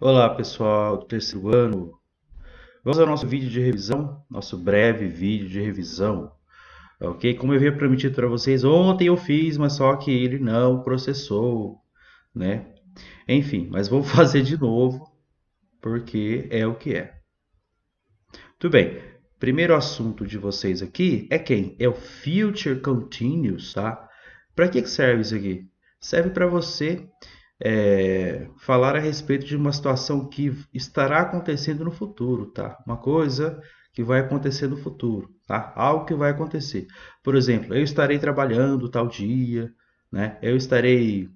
Olá, pessoal do terceiro ano. Vamos ao nosso vídeo de revisão, nosso breve vídeo de revisão, ok? Como eu havia prometido para vocês, ontem eu fiz, mas só que ele não processou, né? Enfim, mas vou fazer de novo, porque é o que é. Tudo bem. Primeiro assunto de vocês aqui é quem? É o Future Continuous, tá? Para que serve isso aqui? Serve para você falar a respeito de uma situação que estará acontecendo no futuro, tá? Uma coisa que vai acontecer no futuro, tá? Algo que vai acontecer. Por exemplo, eu estarei trabalhando tal dia, né? Eu estarei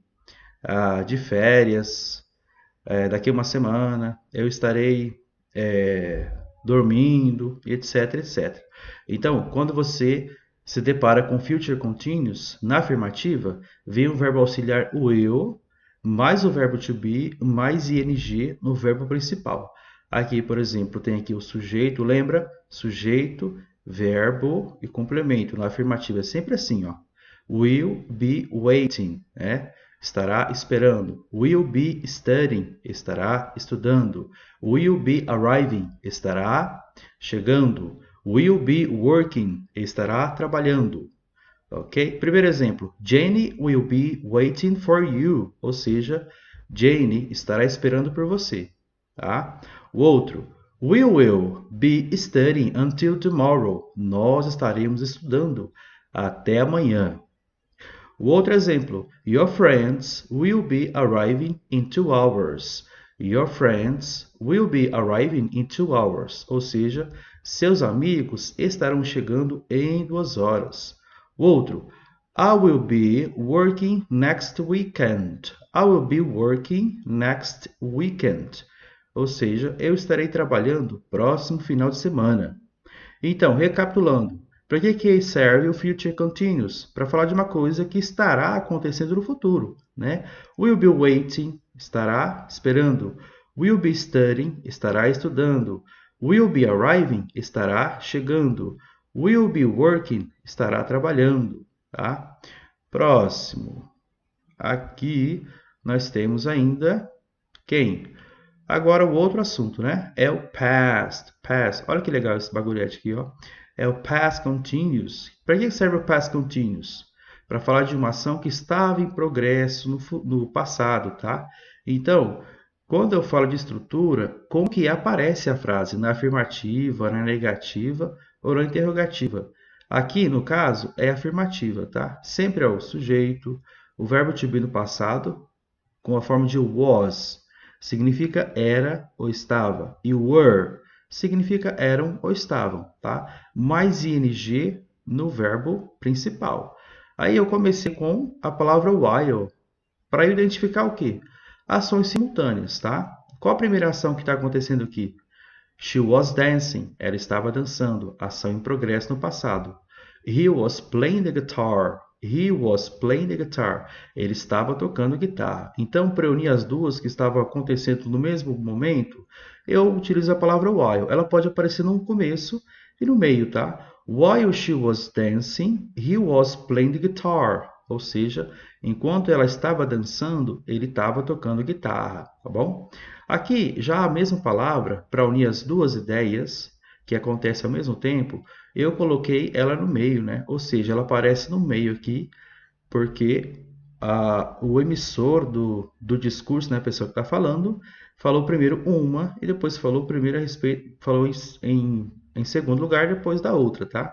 de férias daqui a uma semana, eu estarei dormindo, etc, etc. Então, quando você se depara com future continuous na afirmativa, vem o verbo auxiliar will mais o verbo to be mais ing no verbo principal. Aqui, por exemplo, tem aqui o sujeito, lembra? Sujeito, verbo e complemento. Na afirmativa é sempre assim, ó. Will be waiting, né? Estará esperando. Will be studying, estará estudando. Will be arriving, estará chegando. Will be working, estará trabalhando. Ok? Primeiro exemplo. Jane will be waiting for you. Ou seja, Jane estará esperando por você. Tá? O outro. We will be studying until tomorrow. Nós estaremos estudando até amanhã. O outro exemplo. Your friends will be arriving in 2 hours. Your friends will be arriving in 2 hours. Ou seja, seus amigos estarão chegando em 2 horas. O outro. I will be working next weekend. I will be working next weekend. Ou seja, eu estarei trabalhando próximo final de semana. Então, recapitulando, para que serve o Future Continuous? Para falar de uma coisa que estará acontecendo no futuro, né? Will be waiting, estará esperando. Will be studying, estará estudando. Will be arriving, estará chegando. Will be working, estará trabalhando, tá? Próximo. Aqui nós temos ainda quem? Agora o outro assunto, né? É o past. Past. Olha que legal esse bagulhete aqui, ó. É o past continuous. Para que serve o past continuous? Para falar de uma ação que estava em progresso no passado, tá? Então, quando eu falo de estrutura, como que aparece a frase? Na afirmativa, na negativa ou na interrogativa? Aqui, no caso, é afirmativa, tá? Sempre é o sujeito, o verbo to be no passado, com a forma de was, significa era ou estava, e were significa eram ou estavam, tá? Mais ing no verbo principal. Aí eu comecei com a palavra while, para identificar o quê? Ações simultâneas, tá? Qual a primeira ação que está acontecendo aqui? She was dancing, ela estava dançando, ação em progresso no passado. He was playing the guitar, he was playing the guitar, ele estava tocando guitarra. Então, para unir as duas que estavam acontecendo no mesmo momento, eu utilizo a palavra while. Ela pode aparecer no começo e no meio, tá? While she was dancing, he was playing the guitar. Ou seja, enquanto ela estava dançando, ele estava tocando guitarra, tá bom? Aqui, já a mesma palavra, para unir as duas ideias, que acontecem ao mesmo tempo, eu coloquei ela no meio, né? Ou seja, ela aparece no meio aqui, porque o emissor do discurso, né, a pessoa que está falando, falou primeiro uma e depois falou primeiro a respeito, falou em segundo lugar depois da outra, tá?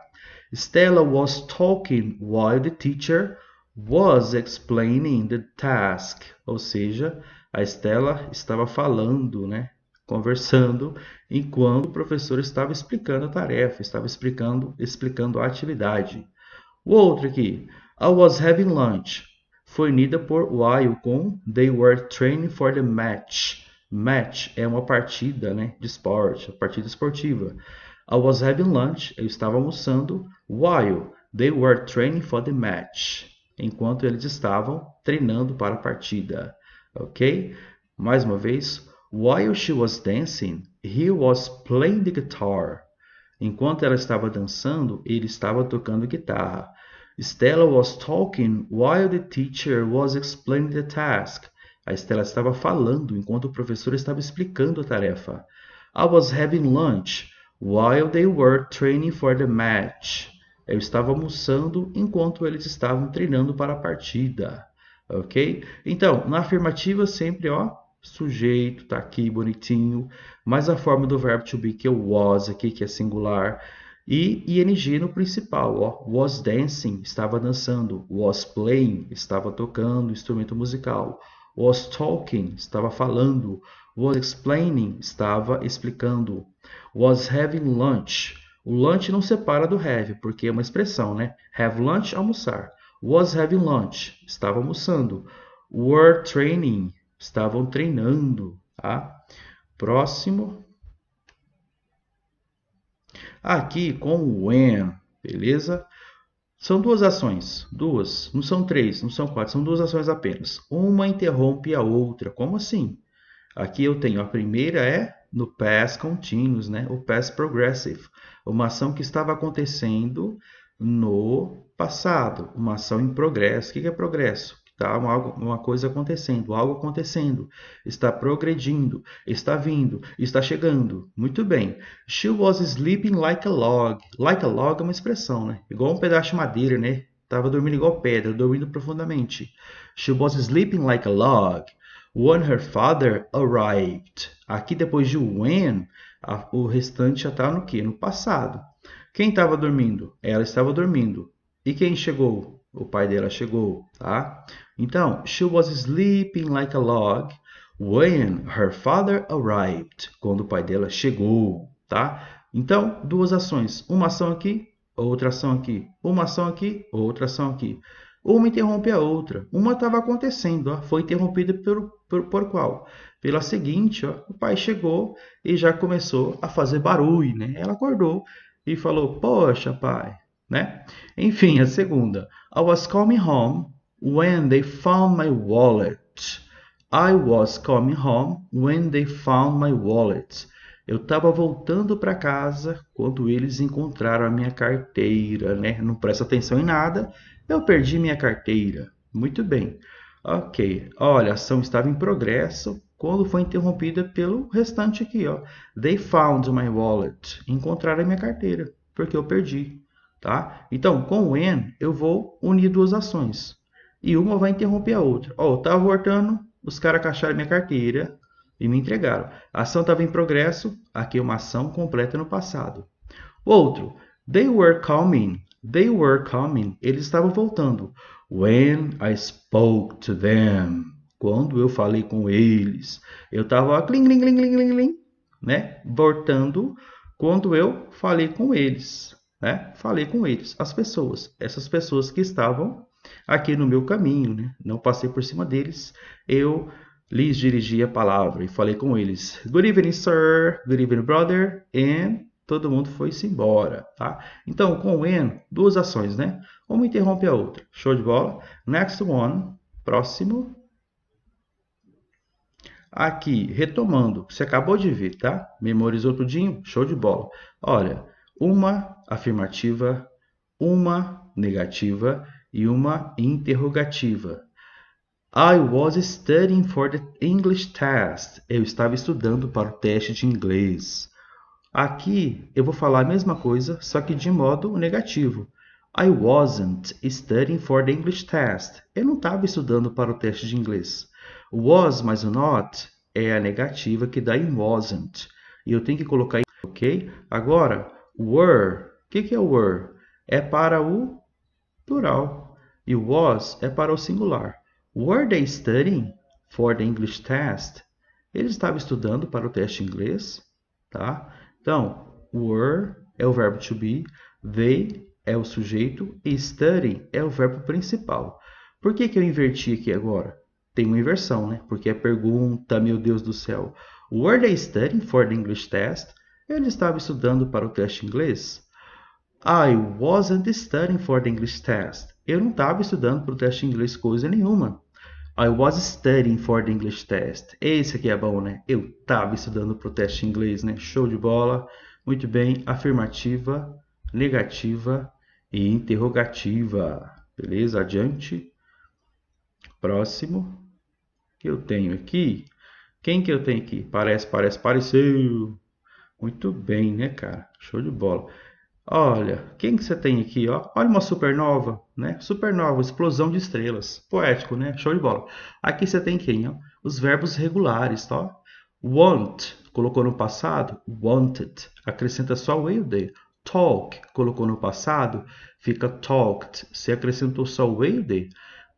Stella was talking while the teacher was explaining the task. Ou seja, a Stella estava falando, né? Conversando, enquanto o professor estava explicando a tarefa, estava explicando a atividade. O outro aqui, I was having lunch, foi unida por while com they were training for the match. Match é uma partida, né, de esporte, partida esportiva. I was having lunch, eu estava almoçando, while they were training for the match, enquanto eles estavam treinando para a partida, ok? Mais uma vez, while she was dancing, he was playing the guitar. Enquanto ela estava dançando, ele estava tocando guitarra. Stella was talking while the teacher was explaining the task. A Estela estava falando enquanto o professor estava explicando a tarefa. I was having lunch while they were training for the match. Eu estava almoçando enquanto eles estavam treinando para a partida. Ok? Então, na afirmativa sempre, ó, sujeito, tá aqui bonitinho, mas a forma do verbo to be, que é o was aqui, que é singular, e ing no principal, ó, was dancing, estava dançando, was playing, estava tocando instrumento musical, was talking, estava falando, was explaining, estava explicando, was having lunch. O lunch não separa do have, porque é uma expressão, né? Have lunch, almoçar. Was having lunch, estava almoçando. Were training, estavam treinando, tá? Próximo. Aqui com o when, beleza? São duas ações, duas, não são três, não são quatro, são duas ações apenas. Uma interrompe a outra. Como assim? Aqui eu tenho a primeira é no past continuous, né? O past progressive, uma ação que estava acontecendo no passado, uma ação em progresso. O que é progresso? Está uma coisa acontecendo, algo acontecendo, está progredindo, está vindo, está chegando. Muito bem. She was sleeping like a log. Like a log é uma expressão, né? Igual um pedaço de madeira, né? Estava dormindo igual pedra, dormindo profundamente. She was sleeping like a log when her father arrived. Aqui depois de when, o restante já está no quê? No passado. Quem estava dormindo? Ela estava dormindo. E quem chegou? O pai dela chegou, tá? Então, she was sleeping like a log when her father arrived. Quando o pai dela chegou, tá? Então, duas ações. Uma ação aqui, outra ação aqui. Uma ação aqui, outra ação aqui. Uma interrompe a outra. Uma estava acontecendo, ó, foi interrompida por qual? Pela seguinte, ó, o pai chegou e já começou a fazer barulho, né? Ela acordou e falou, poxa, pai, né? Enfim, a segunda. I was coming home when they found my wallet. I was coming home when they found my wallet. Eu estava voltando para casa quando eles encontraram a minha carteira, né? Não presta atenção em nada. Eu perdi minha carteira. Muito bem. Ok. Olha, a ação estava em progresso quando foi interrompida pelo restante aqui, ó. They found my wallet. Encontraram a minha carteira, porque eu perdi, tá? Então, com o when, eu vou unir duas ações. E uma vai interromper a outra. Ó, eu estava voltando, os caras cacharam minha carteira e me entregaram. A ação estava em progresso, aqui é uma ação completa no passado. Outro, they were coming. They were coming. Eles estavam voltando. When I spoke to them. Quando eu falei com eles. Eu estava cling, cling, cling, cling, cling, né? Voltando quando eu falei com eles, né? Falei com eles, as pessoas. Essas pessoas que estavam aqui no meu caminho, né? Não passei por cima deles. Eu lhes dirigi a palavra e falei com eles. Good evening, sir. Good evening, brother. And todo mundo foi-se embora, tá? Então, com when, duas ações, né? Uma interrompe a outra. Show de bola. Next one. Próximo. Aqui, retomando, você acabou de ver, tá? Memorizou tudinho? Show de bola. Olha, uma afirmativa, uma negativa e uma interrogativa. I was studying for the English test. Eu estava estudando para o teste de inglês. Aqui eu vou falar a mesma coisa, só que de modo negativo. I wasn't studying for the English test. Eu não estava estudando para o teste de inglês. Was mais o not é a negativa que dá em wasn't. E eu tenho que colocar, ok? Agora, were. O que é were? É para o plural. E was é para o singular. Were they studying for the English test? Eles estavam estudando para o teste de inglês, tá? Então, were é o verbo to be, they é o sujeito e study é o verbo principal. Por que eu inverti aqui agora? Tem uma inversão, né? Porque a pergunta, meu Deus do céu, were they studying for the English test? Eles estavam estudando para o teste inglês? I wasn't studying for the English test. Eu não estava estudando para o teste de inglês coisa nenhuma. I was studying for the English test. Esse aqui é bom, né? Eu estava estudando para o teste de inglês, né? Show de bola. Muito bem. Afirmativa, negativa e interrogativa. Beleza? Adiante. Próximo. que eu tenho aqui. Quem que eu tenho aqui? Pareceu. Muito bem, né, cara? Show de bola. Olha, quem que você tem aqui, ó? Olha uma supernova, né? Supernova, explosão de estrelas. Poético, né? Show de bola. Aqui você tem quem, ó? Os verbos regulares, tá? Want, colocou no passado, wanted. Acrescenta só o EUD. Talk, colocou no passado, fica talked. Você acrescentou só o EUD.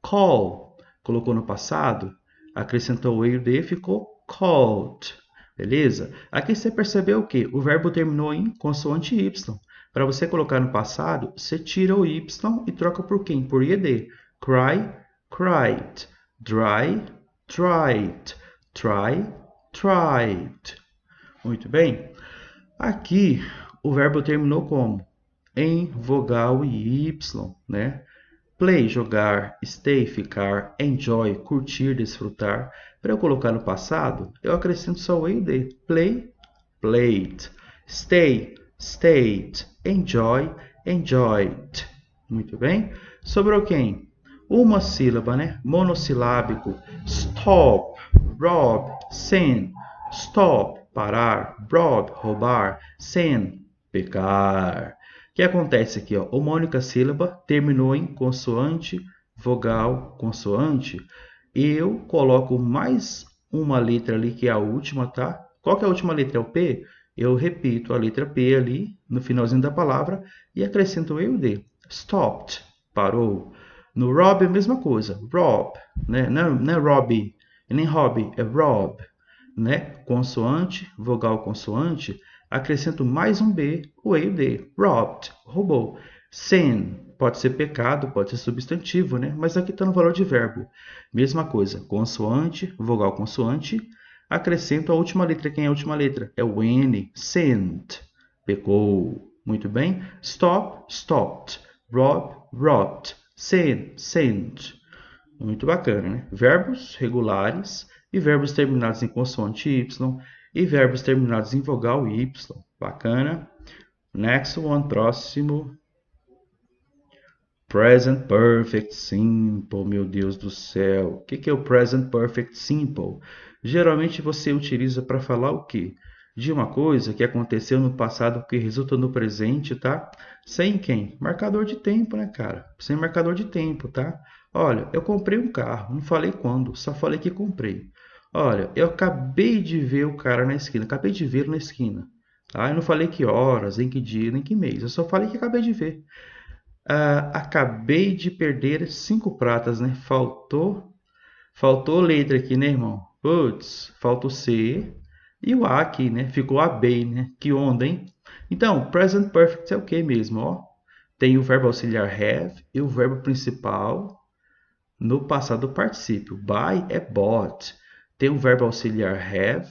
Call, colocou no passado, acrescentou o EUD, ficou called. Beleza? Aqui você percebeu o quê? O verbo terminou em consoante Y. Para você colocar no passado, você tira o Y e troca por quem? Por IED. Cry, cried. Dry, dried. Try, tried. Muito bem. Aqui, o verbo terminou como? Em vogal e Y, né? Play, jogar, stay, ficar, enjoy, curtir, desfrutar. Para eu colocar no passado, eu acrescento só o ED. Play, played. Stay, stayed. Enjoy, enjoyed. Muito bem. Sobrou quem? Uma sílaba, né? Monossilábico. Stop, rob, sin. Stop, parar. Rob, roubar. Sin, pecar. O que acontece aqui, ó? Uma única sílaba terminou em consoante, vogal, consoante. Eu coloco mais uma letra ali, que é a última, tá? Qual que é a última letra? É o P? Eu repito a letra P ali no finalzinho da palavra e acrescento o EUD. Stopped, parou. No rob é a mesma coisa. Rob, né? Não é Robbie, nem hobby, é rob, né? Consoante, vogal, consoante. Acrescento mais um B, o EUD. Robbed, roubou. Sin, pode ser pecado, pode ser substantivo, né? Mas aqui está no valor de verbo. Mesma coisa, consoante, vogal, consoante. Acrescento a última letra. Quem é a última letra? É o N. Sinned, pecou. Muito bem. Stop, stopped. Rob, robbed. Sin, sinned. Muito bacana, né? Verbos regulares e verbos terminados em consoante Y e verbos terminados em vogal Y. Bacana. Next one, próximo. Present Perfect Simple, meu Deus do céu. O que é o Present Perfect Simple? Geralmente você utiliza para falar o quê? De uma coisa que aconteceu no passado que resulta no presente, tá? Sem quem? Marcador de tempo, né, cara? Sem marcador de tempo, tá? Olha, eu comprei um carro, não falei quando, só falei que comprei. Olha, eu acabei de ver o cara na esquina, acabei de vê-lo na esquina. Tá? Eu não falei que horas, em que dia, nem que mês, eu só falei que acabei de ver. Acabei de perder 5 pratas, né? Faltou letra aqui, né, irmão? Putz, falta o C e o A aqui, né? Ficou a B, né? Que onda, hein? Então, present perfect é o que mesmo, ó? Tem o verbo auxiliar have e o verbo principal no passado particípio. Buy é bought. Tem o verbo auxiliar have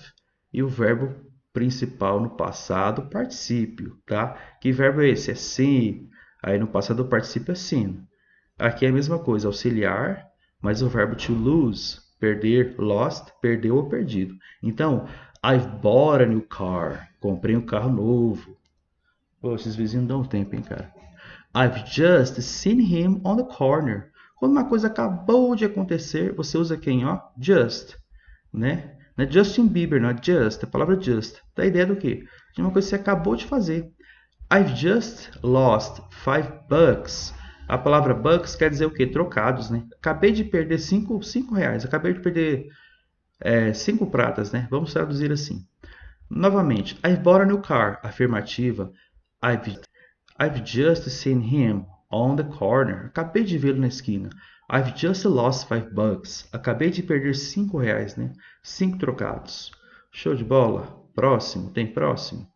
e o verbo principal no passado particípio, tá? Que verbo é esse? É see. Aí no passado particípio é seen. Aqui é a mesma coisa, auxiliar, mas o verbo to lose, perder, lost, perdeu ou perdido. Então, I've bought a new car. Comprei um carro novo. Pô, esses vizinhos dão tempo, hein, cara. I've just seen him on the corner. Quando uma coisa acabou de acontecer, você usa quem, ó? Just, né? Não é Justin Bieber, não é just, a palavra just. Dá ideia do quê? De uma coisa que você acabou de fazer. I've just lost $5. A palavra bucks quer dizer o quê? Trocados, né? Acabei de perder 5 reais. Acabei de perder 5 pratas, né? Vamos traduzir assim. Novamente, I've bought a new car. Afirmativa. I've just seen him on the corner. Acabei de vê-lo na esquina. I've just lost $5. Acabei de perder 5 reais, né? 5 trocados. Show de bola. Próximo. Tem próximo?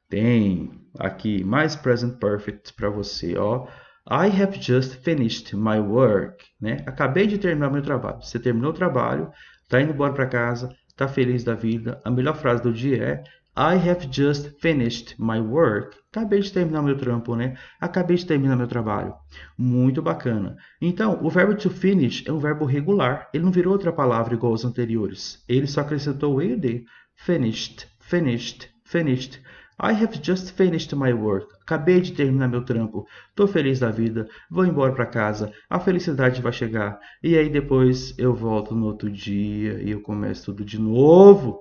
Tem. Aqui, mais present perfect para você, ó. I have just finished my work, né? Acabei de terminar meu trabalho. Você terminou o trabalho, tá indo embora para casa, tá feliz da vida. A melhor frase do dia é I have just finished my work. Acabei de terminar meu trampo, né? Acabei de terminar meu trabalho. Muito bacana. Então, o verbo to finish é um verbo regular. Ele não virou outra palavra igual aos anteriores. Ele só acrescentou o ED. Finished, finished, finished. I have just finished my work. Acabei de terminar meu trampo. Tô feliz da vida. Vou embora para casa. A felicidade vai chegar. E aí depois eu volto no outro dia e eu começo tudo de novo.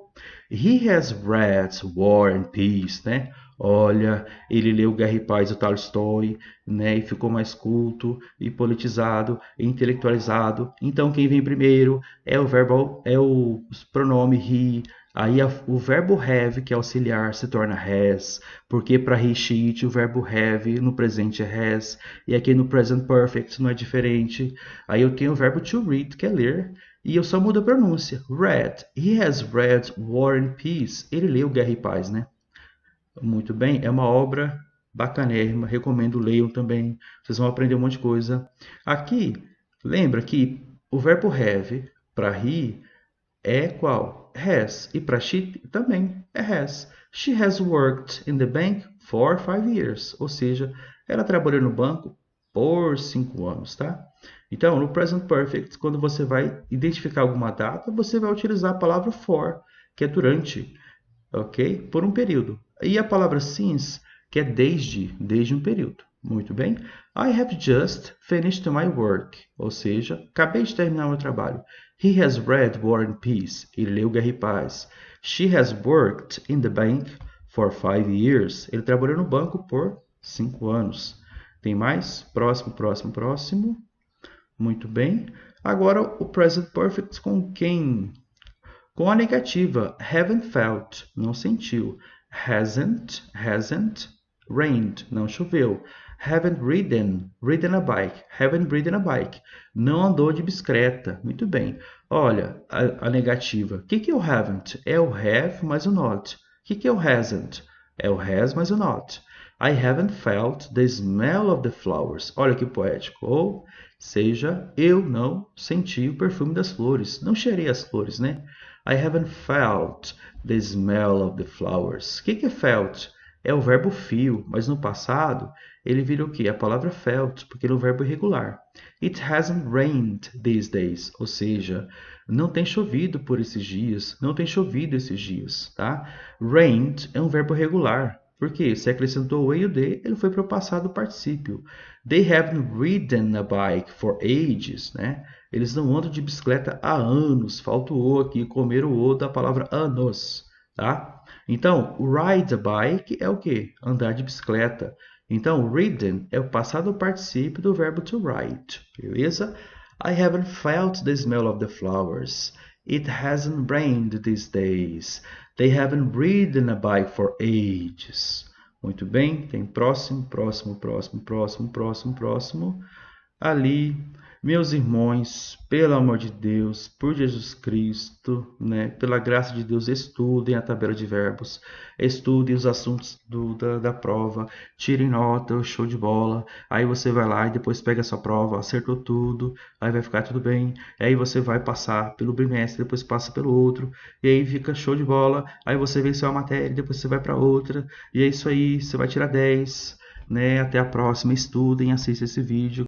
He has read War and Peace, né? Olha, ele leu Guerra e Paz do Tolstói, né? E ficou mais culto e politizado e intelectualizado. Então quem vem primeiro é o pronome he. Aí o verbo have, que é auxiliar, se torna has, porque para he, she, it, o verbo have no presente é has, e aqui no present perfect não é diferente. Aí eu tenho o verbo to read, que é ler, e eu só mudo a pronúncia. Read. He has read War and Peace. Ele leu Guerra e Paz, né? Muito bem, é uma obra bacanérrima, recomendo, leiam também, vocês vão aprender um monte de coisa. Aqui, lembra que o verbo have para he é qual? Has. E para she também é has. She has worked in the bank for 5 years. Ou seja, ela trabalhou no banco por 5 anos, tá? Então, no present perfect, quando você vai identificar alguma data, você vai utilizar a palavra for, que é durante, ok? Por um período. E a palavra since, que é desde um período. Muito bem. I have just finished my work. Ou seja, acabei de terminar meu trabalho. He has read War and Peace. Ele leu Guerra e Paz. She has worked in the bank for 5 years. Ele trabalhou no banco por 5 anos. Tem mais? Próximo, próximo, próximo. Muito bem. Agora o present perfect com quem? Com a negativa. Haven't felt. Não sentiu. Hasn't rained. Não choveu. Haven't ridden a bike. Haven't ridden a bike. Não andou de bicicleta. Muito bem. Olha, a negativa. O que é o haven't? É o have mais o not. O que é o hasn't? É o has mais o not. I haven't felt the smell of the flowers. Olha que poético. Ou seja, eu não senti o perfume das flores. Não cheirei as flores, né? I haven't felt the smell of the flowers. O que é felt? É o verbo feel, mas no passado ele vira o quê? A palavra felt, porque ele é um verbo irregular. It hasn't rained these days, ou seja, não tem chovido por esses dias, não tem chovido esses dias, tá? Rained é um verbo regular, porque se acrescentou o e e o de, ele foi para o passado particípio. They haven't ridden a bike for ages, né? Eles não andam de bicicleta há anos, falta o o aqui, comer o o da palavra anos, tá? Então, ride a bike é o quê? Andar de bicicleta. Então, ridden é o passado particípio do verbo to ride, beleza? I haven't felt the smell of the flowers. It hasn't rained these days. They haven't ridden a bike for ages. Muito bem, tem próximo, próximo, próximo, próximo, próximo, próximo. Ali, meus irmãos, pelo amor de Deus, por Jesus Cristo, né, pela graça de Deus, estudem a tabela de verbos, estudem os assuntos da prova, tirem nota, show de bola. Aí você vai lá e depois pega a sua prova, acertou tudo, aí vai ficar tudo bem. Aí você vai passar pelo bimestre, depois passa pelo outro, e aí fica show de bola. Aí você venceu a matéria, depois você vai para outra, e é isso aí, você vai tirar 10, né? Até a próxima, estudem, assistam esse vídeo.